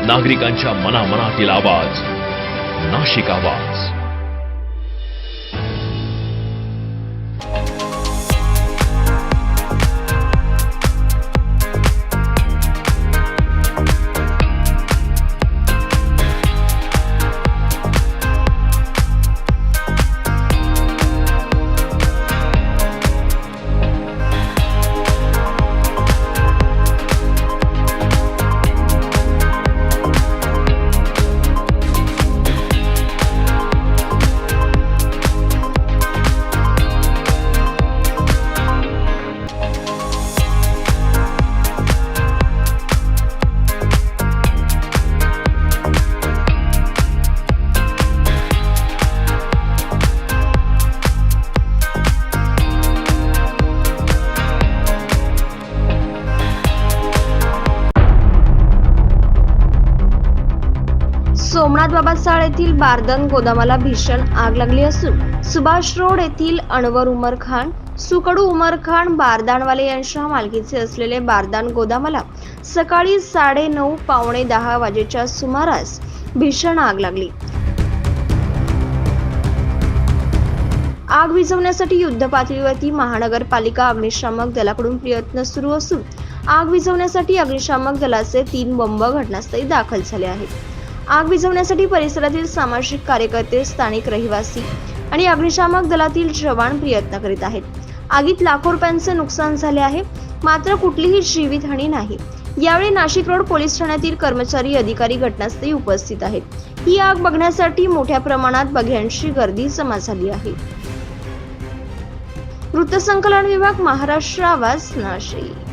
नागरिकांच्या मनामनातील आवाज, नाशिक आवाज. सोमनाथ बाबाचाळ येथील बारदान गोदामाला भीषण आग लागली असून सुभाष रोड येथील अनवर उमर खान, सुकडू उमर खान बारदानवाले यांच्या मालकीचे असलेले बारदान गोदामाला सकाळी 9:30 पावणे 10 वाजेच्या सुमारास भीषण आग लागली. आग विझवण्यासाठी युद्धपातळीवरती महानगरपालिका अग्निशामक दलाकडून प्रयत्न सुरू असून आग विझवण्यासाठी अग्निशामक दलाचे 3 बंब घटनास्थळी दाखल झाले आहेत. आग विझवण्यासाठी परिसरातील सामाजिक कार्यकर्ते, स्थानिक रहिवासी आणि अग्निशामक दलातील जवान प्रयत्न करीत आहेत. आगीत लाखो रुपयांचे नुकसान झाले आहे, मात्र कुठलीही जीवितहानी नाही. यावेळी नाशिक रोड पोलीस ठाण्यातील कर्मचारी, अधिकारी घटनास्थळी उपस्थित आहेत. ही आग बघण्यासाठी मोठ्या प्रमाणात बघ्यांची गर्दी जमा झाली आहे. वृत्तसंकलन विभाग, महाराष्ट्र आवाज, नाशिक.